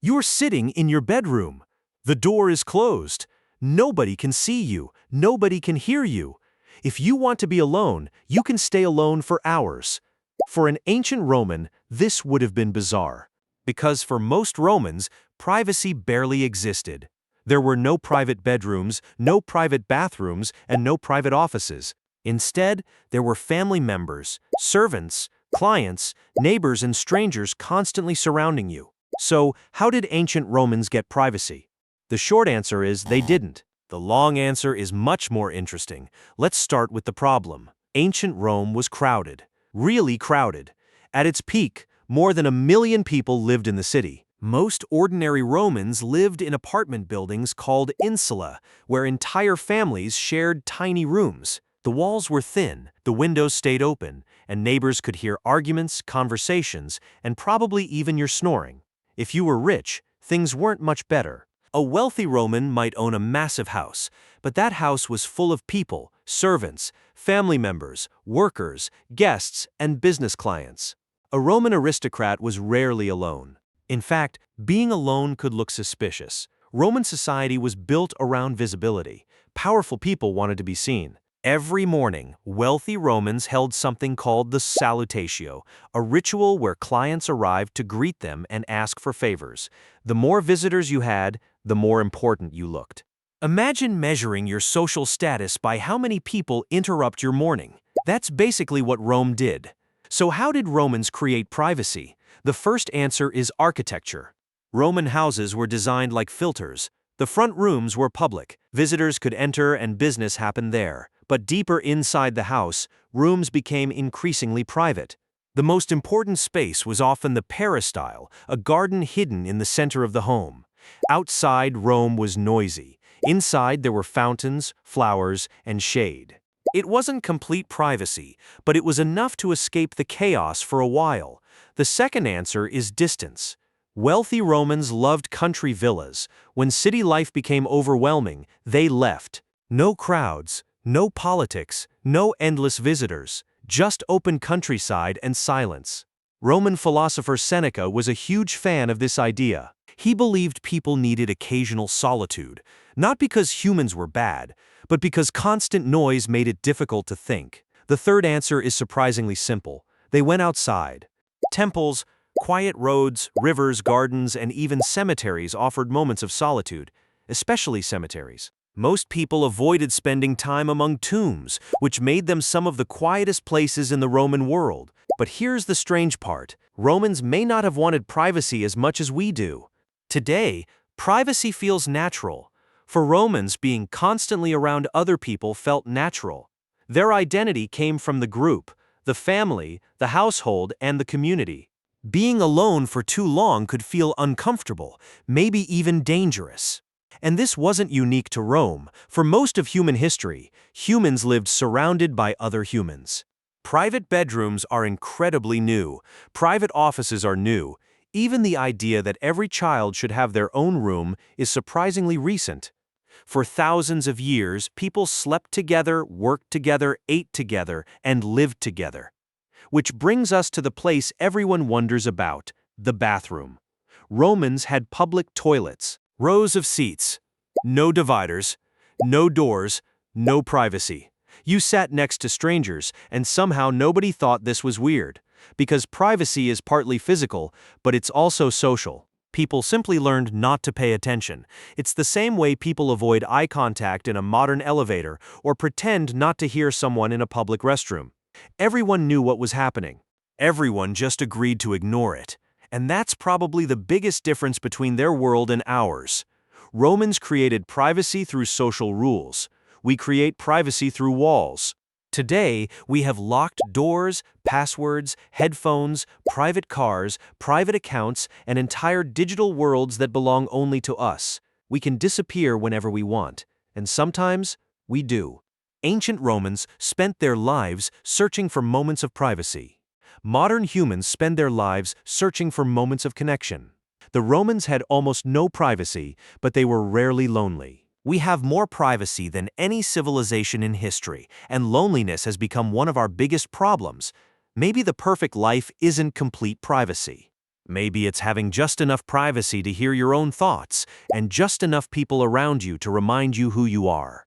You're sitting in your bedroom. The door is closed. Nobody can see you. Nobody can hear you. If you want to be alone, you can stay alone for hours. For an ancient Roman, this would have been bizarre. Because for most Romans, privacy barely existed. There were no private bedrooms, no private bathrooms, and no private offices. Instead, there were family members, servants, clients, neighbors, and strangers constantly surrounding you. So, how did ancient Romans get privacy? The short answer is they didn't. The long answer is much more interesting. Let's start with the problem. Ancient Rome was crowded. Really crowded. At its peak, more than 1 million people lived in the city. Most ordinary Romans lived in apartment buildings called insula, where entire families shared tiny rooms. The walls were thin, the windows stayed open, and neighbors could hear arguments, conversations, and probably even your snoring. If you were rich, things weren't much better. A wealthy Roman might own a massive house, but that house was full of people, servants, family members, workers, guests, and business clients. A Roman aristocrat was rarely alone. In fact, being alone could look suspicious. Roman society was built around visibility. Powerful people wanted to be seen. Every morning, wealthy Romans held something called the salutatio, a ritual where clients arrived to greet them and ask for favors. The more visitors you had, the more important you looked. Imagine measuring your social status by how many people interrupt your morning. That's basically what Rome did. So how did Romans create privacy? The first answer is architecture. Roman houses were designed like filters. The front rooms were public. Visitors could enter and business happened there. But deeper inside the house, rooms became increasingly private. The most important space was often the peristyle, a garden hidden in the center of the home. Outside, Rome was noisy. Inside, there were fountains, flowers, and shade. It wasn't complete privacy, but it was enough to escape the chaos for a while. The second answer is distance. Wealthy Romans loved country villas. When city life became overwhelming, they left. No crowds, no politics, no endless visitors, just open countryside and silence. Roman philosopher Seneca was a huge fan of this idea. He believed people needed occasional solitude, not because humans were bad, but because constant noise made it difficult to think. The third answer is surprisingly simple. They went outside. Temples, quiet roads, rivers, gardens, and even cemeteries offered moments of solitude, especially cemeteries. Most people avoided spending time among tombs, which made them some of the quietest places in the Roman world. But here's the strange part. Romans may not have wanted privacy as much as we do. Today, privacy feels natural. For Romans, being constantly around other people felt natural. Their identity came from the group, the family, the household, and the community. Being alone for too long could feel uncomfortable, maybe even dangerous. And this wasn't unique to Rome. For most of human history, humans lived surrounded by other humans. Private bedrooms are incredibly new. Private offices are new. Even the idea that every child should have their own room is surprisingly recent. For thousands of years, people slept together, worked together, ate together, and lived together. Which brings us to the place everyone wonders about, the bathroom. Romans had public toilets. Rows of seats, no dividers, no doors, no privacy. You sat next to strangers, and somehow nobody thought this was weird. Because privacy is partly physical, but it's also social. People simply learned not to pay attention. It's the same way people avoid eye contact in a modern elevator or pretend not to hear someone in a public restroom. Everyone knew what was happening. Everyone just agreed to ignore it. And that's probably the biggest difference between their world and ours. Romans created privacy through social rules. We create privacy through walls. Today, we have locked doors, passwords, headphones, private cars, private accounts, and entire digital worlds that belong only to us. We can disappear whenever we want, and sometimes we do. Ancient Romans spent their lives searching for moments of privacy. Modern humans spend their lives searching for moments of connection. The Romans had almost no privacy, but they were rarely lonely. We have more privacy than any civilization in history, and loneliness has become one of our biggest problems. Maybe the perfect life isn't complete privacy. Maybe it's having just enough privacy to hear your own thoughts, and just enough people around you to remind you who you are.